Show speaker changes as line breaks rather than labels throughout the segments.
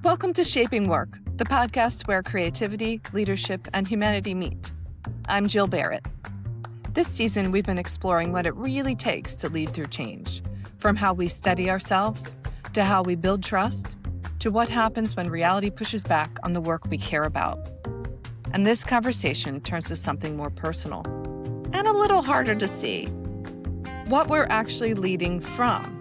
Welcome to Shaping Work, the podcast where creativity, leadership, and humanity meet. I'm Jill Barrett. This season, we've been exploring what it really takes to lead through change, from how we steady ourselves, to how we build trust, to what happens when reality pushes back on the work we care about. And this conversation turns to something more personal and a little harder to see: what we're actually leading from.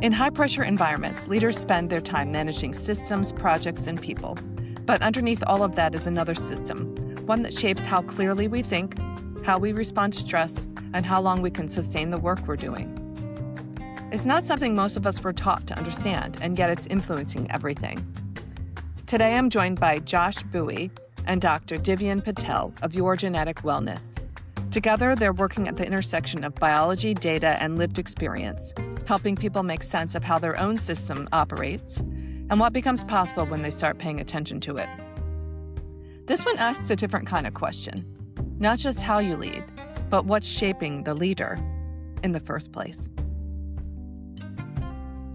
In high-pressure environments, leaders spend their time managing systems, projects, and people. But underneath all of that is another system, one that shapes how clearly we think, how we respond to stress, and how long we can sustain the work we're doing. It's not something most of us were taught to understand, and yet it's influencing everything. Today, I'm joined by Josh Bowie and Dr. Divyen Patel of Your Genetic Wellness. Together, they're working at the intersection of biology, data, and lived experience, helping people make sense of how their own system operates and what becomes possible when they start paying attention to it. This one asks a different kind of question, not just how you lead, but what's shaping the leader in the first place.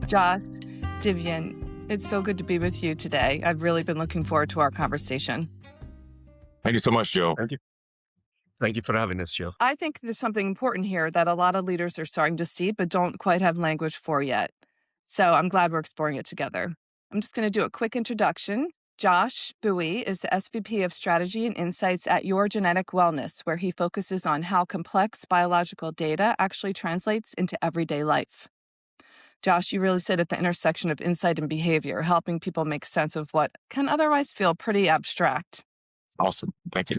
Josh, Divyen, it's so good to be with you today. I've really been looking forward to our conversation.
Thank you so much, Joe.
Thank you. Thank you for having us, Jill.
I think there's something important here that a lot of leaders are starting to see, but don't quite have language for yet. So I'm glad we're exploring it together. I'm just going to do a quick introduction. Josh Bowie is the SVP of Strategy and Insights at Your Genetic Wellness, where he focuses on how complex biological data actually translates into everyday life. Josh, you really sit at the intersection of insight and behavior, helping people make sense of what can otherwise feel pretty abstract.
Awesome. Thank you.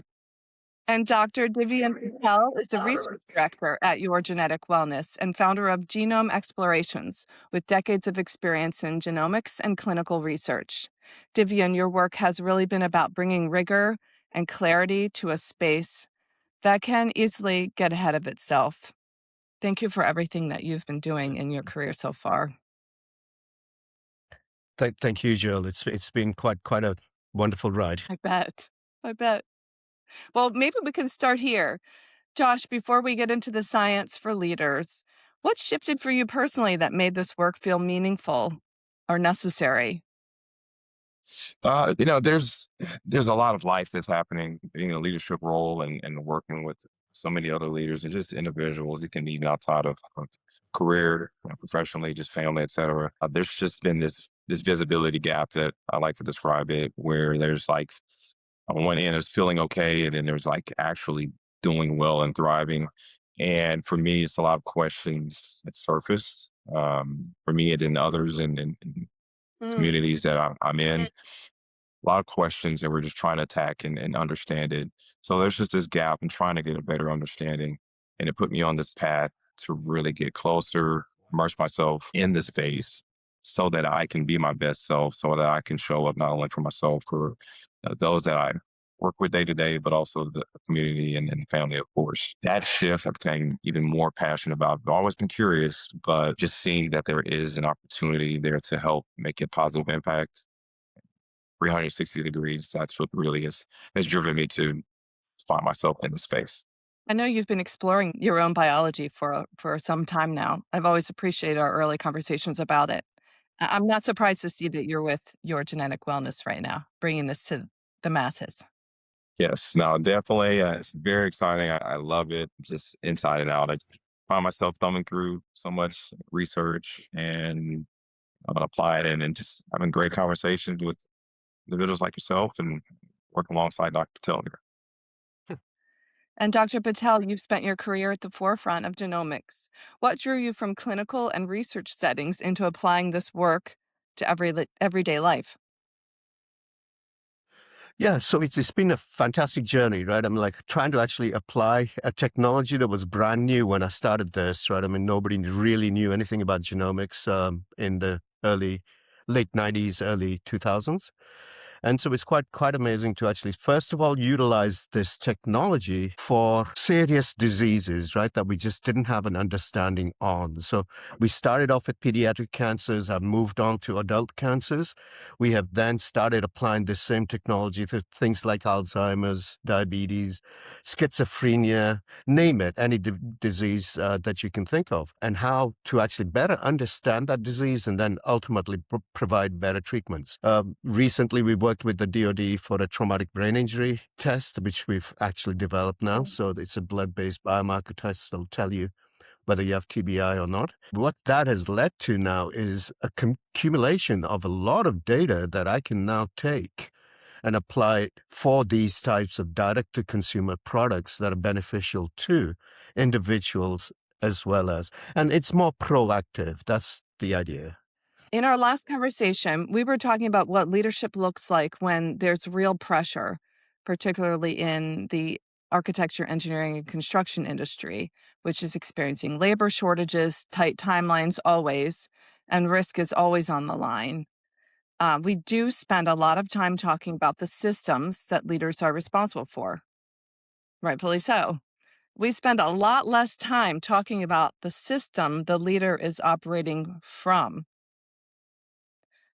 And Dr. Divyen Patel is the research director at Your Genetic Wellness and founder of Genome Explorations, with decades of experience in genomics and clinical research. Divyen, your work has really been about bringing rigor and clarity to a space that can easily get ahead of itself. Thank you for everything that you've been doing in your career so far.
Thank you, Jill. It's been quite a wonderful ride.
I bet. Well, maybe we can start here. Josh, before we get into the science for leaders, what shifted for you personally that made this work feel meaningful or necessary?
There's a lot of life that's happening in a leadership role and working with so many other leaders and just individuals. It can be even outside of career, professionally, just family, etc. There's just been this visibility gap that I like to describe it, where there's like on one end, there's feeling okay, and then there's like actually doing well and thriving. And for me, it's a lot of questions that surfaced for me and in others and communities that I'm in. A lot of questions that we're just trying to attack and understand it. So there's just this gap in trying to get a better understanding. And it put me on this path to really get closer, immerse myself in this space so that I can be my best self, so that I can show up not only for myself, for those that I work with day to day, but also the community and family, of course. That shift I became even more passionate about. I've always been curious, but just seeing that there is an opportunity there to help make a positive impact, 360 degrees, that's what really has driven me to find myself in the space.
I know you've been exploring your own biology for some time now. I've always appreciated our early conversations about it. I'm not surprised to see that you're with Your Genetic Wellness right now, bringing this to the masses.
Yes, no, definitely. It's very exciting. I love it, just inside and out. I find myself thumbing through so much research and applying it and just having great conversations with individuals like yourself and work alongside Dr. Patel here.
And Dr. Patel, you've spent your career at the forefront of genomics. What drew you from clinical and research settings into applying this work to everyday life?
Yeah, so it's been a fantastic journey, right? I'm like trying to actually apply a technology that was brand new when I started this, right? I mean, nobody really knew anything about genomics in the late 90s, early 2000s. And so it's quite amazing to actually, first of all, utilize this technology for serious diseases, right, that we just didn't have an understanding on. So we started off with pediatric cancers, have moved on to adult cancers. We have then started applying this same technology to things like Alzheimer's, diabetes, schizophrenia, name it, any disease that you can think of, and how to actually better understand that disease and then ultimately provide better treatments. Recently, we worked with the DoD for a traumatic brain injury test, which we've actually developed now. So it's a blood-based biomarker test that'll tell you whether you have TBI or not. What that has led to now is a accumulation of a lot of data that I can now take and apply it for these types of direct-to-consumer products that are beneficial to individuals as well as, and it's more proactive. That's the idea.
In our last conversation, we were talking about what leadership looks like when there's real pressure, particularly in the architecture, engineering, and construction industry, which is experiencing labor shortages, tight timelines always, and risk is always on the line. We do spend a lot of time talking about the systems that leaders are responsible for, rightfully so. We spend a lot less time talking about the system the leader is operating from.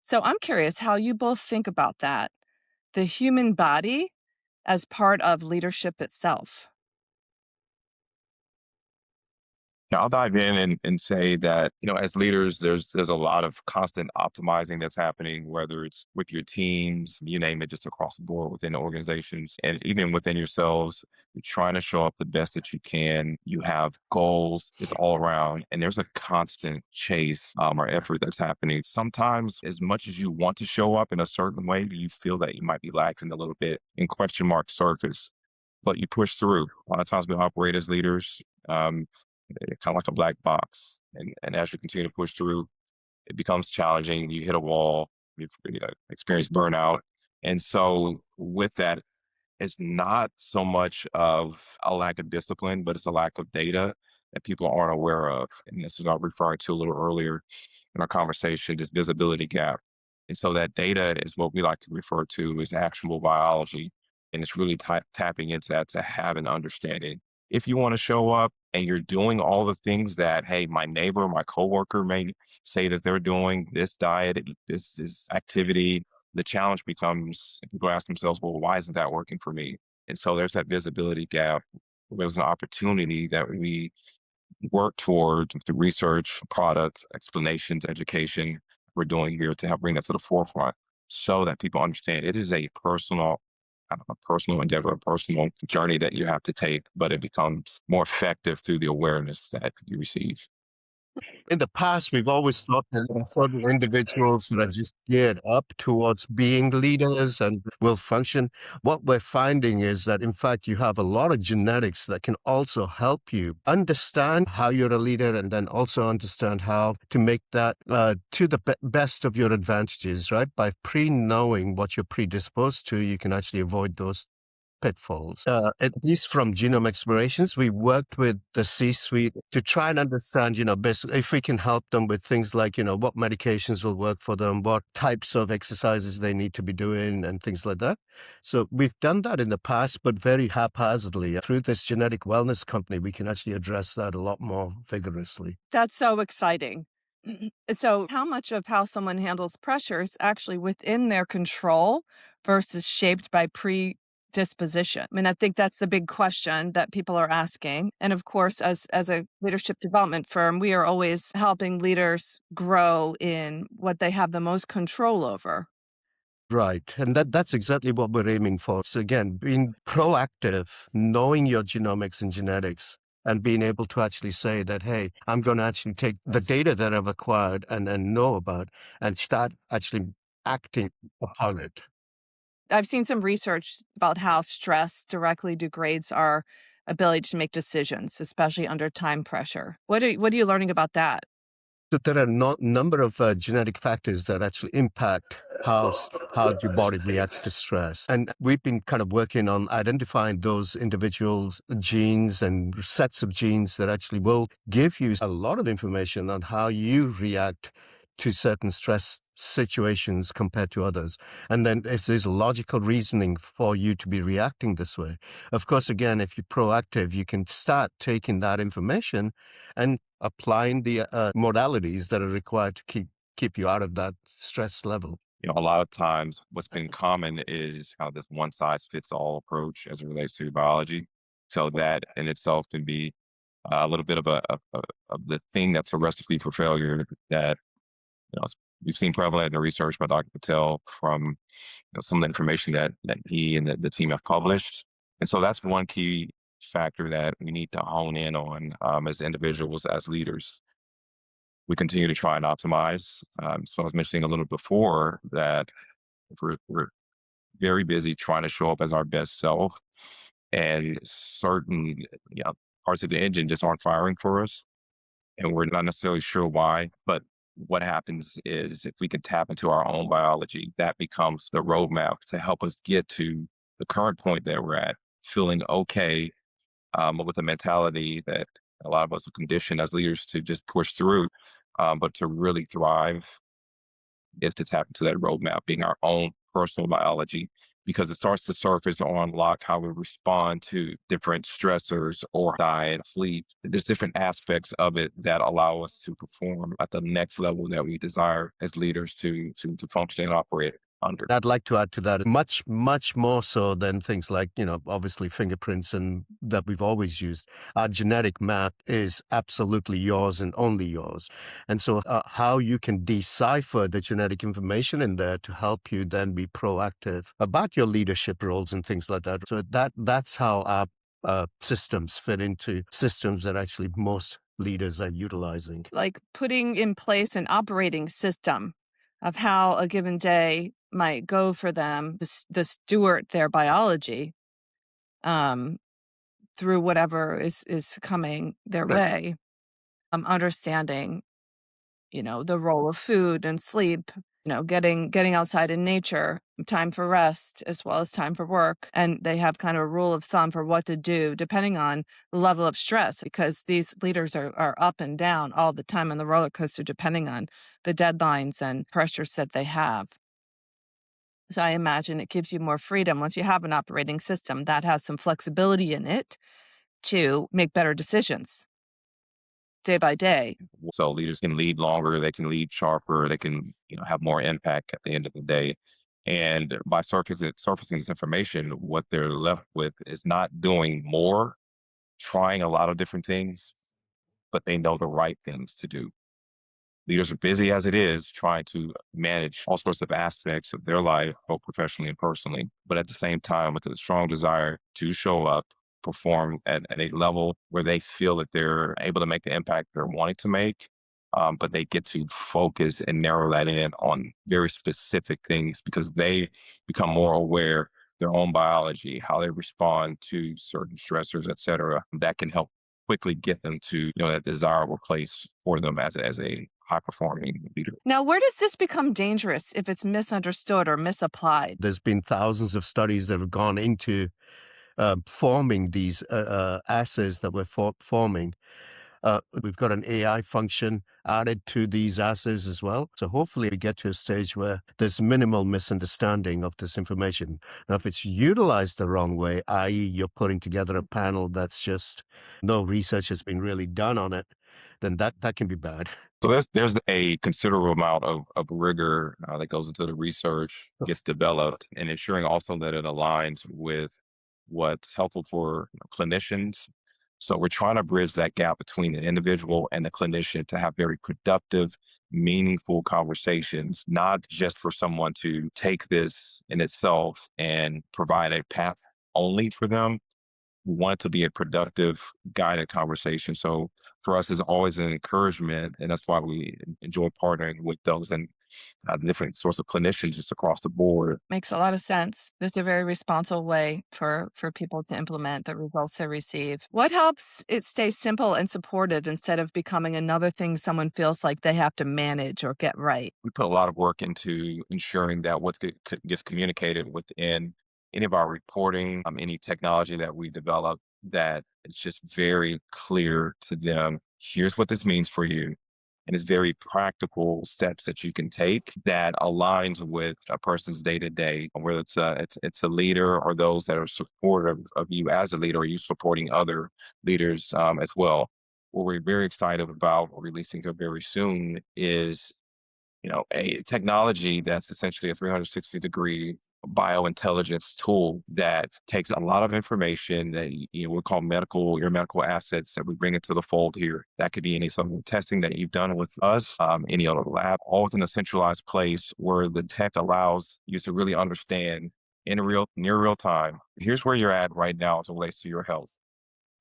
So I'm curious how you both think about that, the human body as part of leadership itself.
Now, I'll dive in and say that, as leaders, there's a lot of constant optimizing that's happening, whether it's with your teams, you name it, just across the board within organizations and even within yourselves. You're trying to show up the best that you can. You have goals, it's all around, and there's a constant chase or effort that's happening. Sometimes, as much as you want to show up in a certain way, you feel that you might be lacking a little bit in question mark surface, but you push through. A lot of times we operate as leaders. It's kind of like a black box. And as you continue to push through, it becomes challenging. You hit a wall, you experience burnout. And so with that, it's not so much of a lack of discipline, but it's a lack of data that people aren't aware of. And this is what I was referring to a little earlier in our conversation, this visibility gap. And so that data is what we like to refer to as actionable biology. And it's really tapping into that to have an understanding. If you want to show up and you're doing all the things that, hey, my neighbor, my coworker may say that they're doing, this diet, this is activity, the challenge becomes people ask themselves, well, why isn't that working for me? And so there's that visibility gap. There's an opportunity that we work toward the research, products, explanations, education we're doing here to help bring that to the forefront so that people understand it is a personal endeavor, a personal journey that you have to take, but it becomes more effective through the awareness that you receive.
In the past, we've always thought that there are certain individuals that are just geared up towards being leaders and will function. What we're finding is that, in fact, you have a lot of genetics that can also help you understand how you're a leader and then also understand how to make that to the best of your advantages, right? By pre-knowing what you're predisposed to, you can actually avoid those pitfalls. At least from genome explorations, we worked with the C-suite to try and understand, basically if we can help them with things like, what medications will work for them, what types of exercises they need to be doing and things like that. So we've done that in the past, but very haphazardly. Through this genetic wellness company, we can actually address that a lot more vigorously.
That's so exciting. So, how much of how someone handles pressure is actually within their control versus shaped by predisposition? I mean, I think that's the big question that people are asking. And of course, as a leadership development firm, we are always helping leaders grow in what they have the most control over.
Right. And that's exactly what we're aiming for. So again, being proactive, knowing your genomics and genetics, and being able to actually say that, hey, I'm going to actually take the data that I've acquired and know about and start actually acting upon it.
I've seen some research about how stress directly degrades our ability to make decisions, especially under time pressure. What are you learning about that?
So there are a number of genetic factors that actually impact how your body reacts to stress. And we've been kind of working on identifying those individuals' genes and sets of genes that actually will give you a lot of information on how you react to certain stress situations compared to others. And then if there's logical reasoning for you to be reacting this way, of course, again, if you're proactive, you can start taking that information and applying the modalities that are required to keep you out of that stress level.
A lot of times what's been common is how this one size fits all approach as it relates to biology. So that in itself can be a little bit of of the thing that's a recipe for failure that we've seen prevalent in the research by Dr. Patel from some of the information that he and the team have published. And so that's one key factor that we need to hone in on as individuals, as leaders. We continue to try and optimize. So I was mentioning a little before that if we're very busy trying to show up as our best self, and certain parts of the engine just aren't firing for us, and we're not necessarily sure why. But what happens is if we can tap into our own biology, that becomes the roadmap to help us get to the current point that we're at, feeling okay with a mentality that a lot of us are conditioned as leaders to just push through, but to really thrive is to tap into that roadmap, being our own personal biology, because it starts to surface or unlock how we respond to different stressors or diet, sleep. There's different aspects of it that allow us to perform at the next level that we desire as leaders to function and operate under.
I'd like to add to that much, much more so than things like, obviously fingerprints and that we've always used. Our genetic map is absolutely yours and only yours. And so how you can decipher the genetic information in there to help you then be proactive about your leadership roles and things like that. So that's how our systems fit into systems that actually most leaders are utilizing.
Like putting in place an operating system of how a given day might go for them, the steward their biology through whatever is coming their way. Understanding, the role of food and sleep, getting outside in nature, time for rest as well as time for work. And they have kind of a rule of thumb for what to do depending on the level of stress, because these leaders are up and down all the time on the roller coaster, depending on the deadlines and pressures that they have. So I imagine it gives you more freedom once you have an operating system that has some flexibility in it to make better decisions day by day.
So leaders can lead longer, they can lead sharper, they can have more impact at the end of the day. And by surfacing this information, what they're left with is not doing more, trying a lot of different things, but they know the right things to do. Leaders are busy as it is, trying to manage all sorts of aspects of their life, both professionally and personally, but at the same time, with a strong desire to show up, perform at a level where they feel that they're able to make the impact they're wanting to make. But they get to focus and narrow that in on very specific things because they become more aware of their own biology, how they respond to certain stressors, et cetera. That can help quickly get them to that desirable place for them as a high performing leader.
Now, where does this become dangerous if it's misunderstood or misapplied?
There's been thousands of studies that have gone into forming these assays that we're forming. We've got an AI function added to these assays as well. So hopefully we get to a stage where there's minimal misunderstanding of this information. Now, if it's utilized the wrong way, i.e. you're putting together a panel that's just no research has been really done on it, then that can be bad.
So there's a considerable amount of rigor that goes into the research, gets developed, and ensuring also that it aligns with what's helpful for clinicians. So we're trying to bridge that gap between the individual and the clinician to have very productive, meaningful conversations, not just for someone to take this in itself and provide a path only for them. We want it to be a productive, guided conversation. So for us, it's always an encouragement, and that's why we enjoy partnering with those and different sorts of clinicians just across the board.
Makes a lot of sense. It's a very responsible way for people to implement the results they receive. What helps it stay simple and supportive instead of becoming another thing someone feels like they have to manage or get right?
We put a lot of work into ensuring that what gets communicated within any of our reporting, any technology that we develop, that it's just very clear to them. Here's what this means for you. and it's very practical steps that you can take that aligns with a person's day to day, whether it's a leader or those that are supportive of you as a leader, or you supporting other leaders as well. What we're very excited about releasing here very soon is a technology that's essentially a 360-degree biointelligence tool that takes a lot of information that we call your medical assets that we bring into the fold here. That could be any sort of testing that you've done with us, any other lab, all within a centralized place where the tech allows you to really understand near real time. Here's where you're at right now as it relates to your health.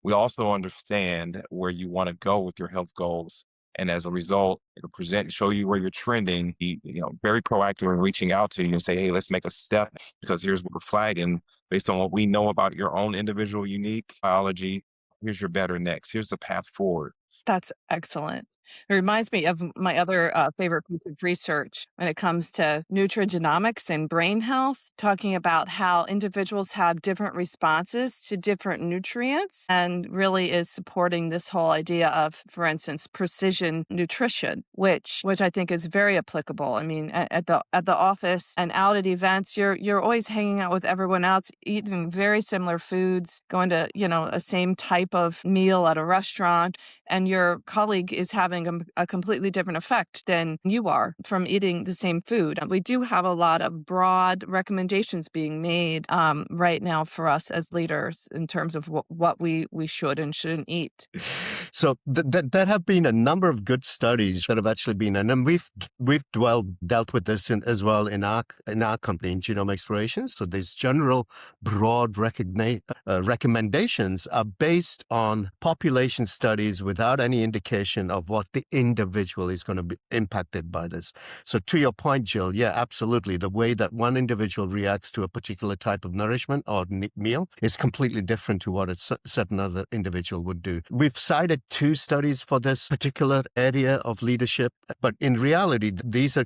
We also understand where you want to go with your health goals. And as a result, it'll show you where you're trending, be, very proactive in reaching out to you and say, hey, let's make a step because here's what we're flagging based on what we know about your own individual unique biology. Here's your better next. Here's the path forward.
That's excellent. It reminds me of my other favorite piece of research when it comes to nutrigenomics and brain health, talking about how individuals have different responses to different nutrients, and really is supporting this whole idea of, for instance, precision nutrition, which I think is very applicable. I mean, at the office and out at events, you're always hanging out with everyone else, eating very similar foods, going to a same type of meal at a restaurant, and your colleague is having a completely different effect than you are from eating the same food. We do have a lot of broad recommendations being made right now for us as leaders in terms of what we should and shouldn't eat.
So there have been a number of good studies that have actually been, and we've dealt with this as well in our company in Genome Explorations. So these general broad recommendations are based on population studies without any indication of what the individual is going to be impacted by this. So to your point, Jill, yeah, absolutely. The way that one individual reacts to a particular type of nourishment or meal is completely different to what a certain other individual would do. We've cited 2 studies for this particular area of leadership, but in reality, these are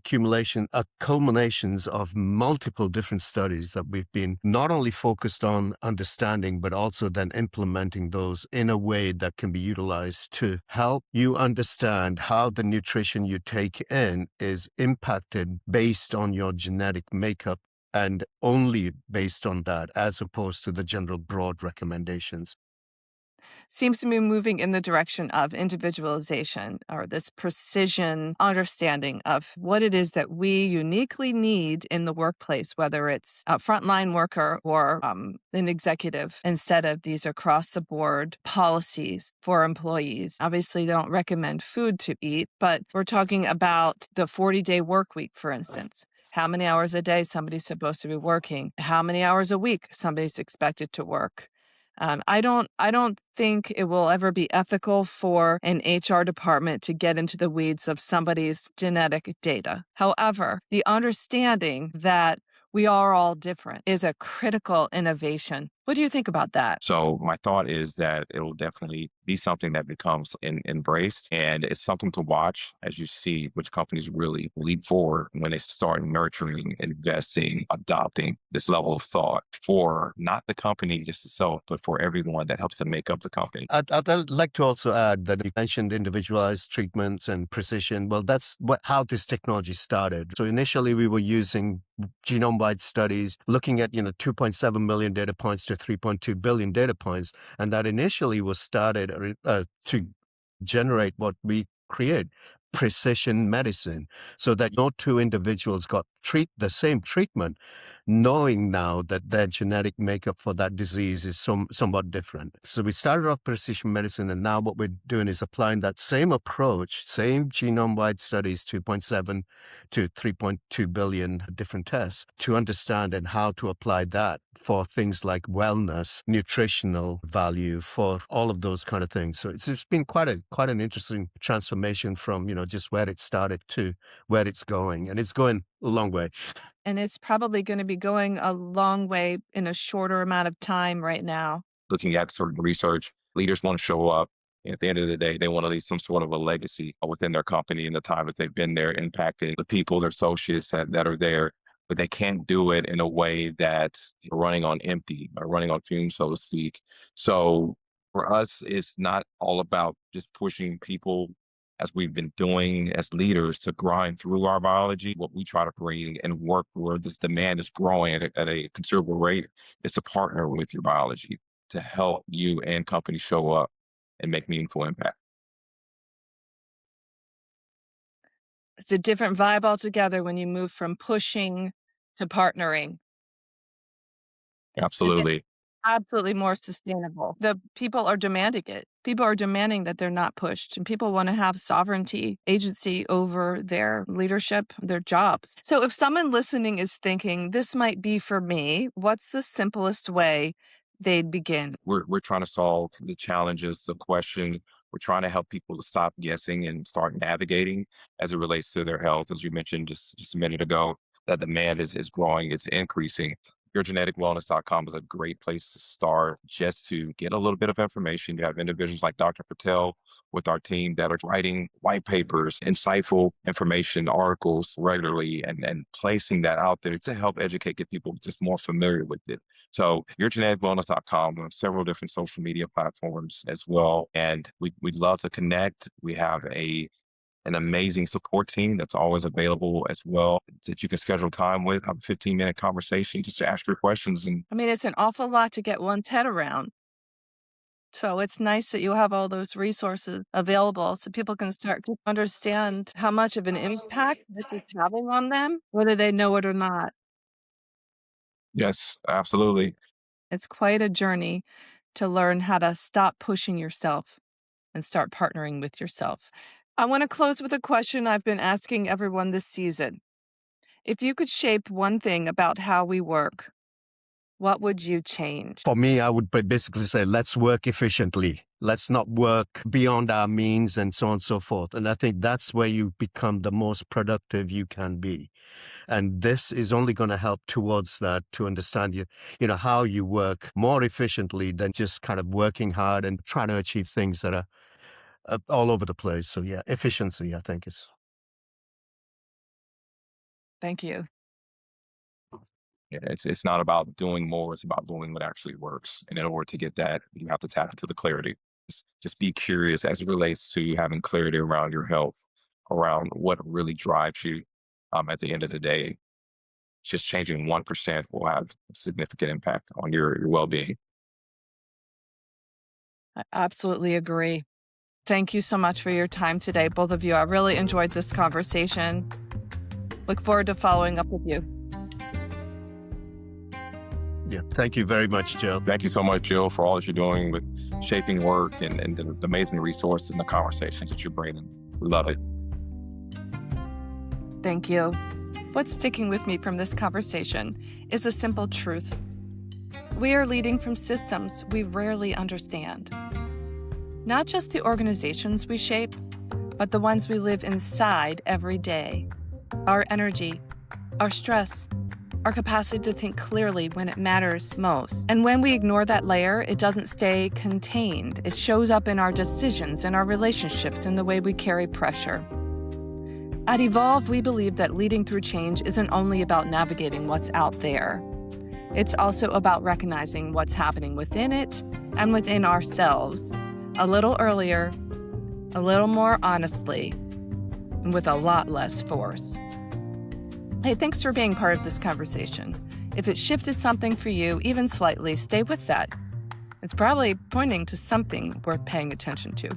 culminations of multiple different studies that we've been not only focused on understanding, but also then implementing those in a way that can be utilized to help you understand how the nutrition you take in is impacted based on your genetic makeup and only based on that, as opposed to the general broad recommendations.
Seems to be moving in the direction of individualization, or this precision understanding of what it is that we uniquely need in the workplace, whether it's a frontline worker or an executive, instead of these across the board policies for employees. Obviously, they don't recommend food to eat, but we're talking about the 40-day work week, for instance. How many hours a day somebody's supposed to be working, how many hours a week somebody's expected to work. I don't think it will ever be ethical for an HR department to get into the weeds of somebody's genetic data. However, the understanding that we are all different is a critical innovation. What do you think about that?
So my thought is that it'll definitely be something that becomes embraced, and it's something to watch as you see which companies really leap forward when they start nurturing, investing, adopting this level of thought for not the company just itself, but for everyone that helps to make up the company.
I'd like to also add that you mentioned individualized treatments and precision. Well, that's how this technology started. So initially we were using genome-wide studies, looking at 2.7 million data points to 3.2 billion data points, and that initially was started to generate what we create, precision medicine, so that no 2 individuals got the same treatment, knowing now that their genetic makeup for that disease is somewhat different. So we started off precision medicine, and now what we're doing is applying that same approach, same genome-wide studies, 2.7 to 3.2 billion different tests, to understand and how to apply that for things like wellness, nutritional value, for all of those kind of things. So it's been quite an interesting transformation from just where it started to where it's going, and it's going a long way.
And it's probably going to be going a long way in a shorter amount of time right now.
Looking at sort of research, leaders want to show up. At the end of the day, they want to leave some sort of a legacy within their company in the time that they've been there, impacting the people, their associates that are there. But they can't do it in a way that's running on empty or running on fumes, so to speak. So for us, it's not all about just pushing people as we've been doing as leaders to grind through our biology, what we try to bring and work where this demand is growing at a considerable rate is to partner with your biology to help you and companies show up and make meaningful impact.
It's a different vibe altogether when you move from pushing to partnering. And it's
Absolutely.
absolutely more sustainable. The people are demanding it. People are demanding that they're not pushed, and people want to have sovereignty, agency over their leadership, their jobs. So if someone listening is thinking, this might be for me, what's the simplest way they'd begin?
We're trying to solve the challenges, the questions. We're trying to help people to stop guessing and start navigating as it relates to their health. As you mentioned just a minute ago, that demand is growing, it's increasing. Yourgeneticwellness.com is a great place to start just to get a little bit of information. You have individuals like Dr. Patel with our team that are writing white papers, insightful information, articles regularly, and placing that out there to help educate, get people just more familiar with it. So yourgeneticwellness.com, we have several different social media platforms as well. And we'd love to connect. We have an amazing support team that's always available as well that you can schedule time with, have a 15-minute conversation just to ask your questions. And
I mean, it's an awful lot to get one's head around. So it's nice that you have all those resources available so people can start to understand how much of an impact this is having on them, whether they know it or not.
yes, absolutely.
It's quite a journey to learn how to stop pushing yourself and start partnering with yourself. I want to close with a question I've been asking everyone this season. If you could shape one thing about how we work, what would you change?
For me, I would basically say, let's work efficiently. Let's not work beyond our means and so on and so forth. And I think that's where you become the most productive you can be. And this is only going to help towards that, to understand how you work more efficiently than just kind of working hard and trying to achieve things that are all over the place. So yeah, efficiency, I think, is.
Thank you.
Yeah, it's not about doing more, it's about doing what actually works. And in order to get that, you have to tap into the clarity. Just be curious as it relates to having clarity around your health, around what really drives you at the end of the day. Just changing 1% will have a significant impact on your well-being.
I absolutely agree. Thank you so much for your time today, both of you. I really enjoyed this conversation. Look forward to following up with you.
Yeah, thank you very much, Jill.
Thank you so much, Jill, for all that you're doing with shaping work and the amazing resources and the conversations that you're bringing. We love it.
Thank you. What's sticking with me from this conversation is a simple truth. We are leading from systems we rarely understand. Not just the organizations we shape, but the ones we live inside every day. Our energy, our stress, our capacity to think clearly when it matters most. And when we ignore that layer, it doesn't stay contained. It shows up in our decisions, in our relationships, in the way we carry pressure. At Evolve, we believe that leading through change isn't only about navigating what's out there. It's also about recognizing what's happening within it and within ourselves, a little earlier, a little more honestly, and with a lot less force. Hey, thanks for being part of this conversation. If it shifted something for you, even slightly, stay with that. It's probably pointing to something worth paying attention to.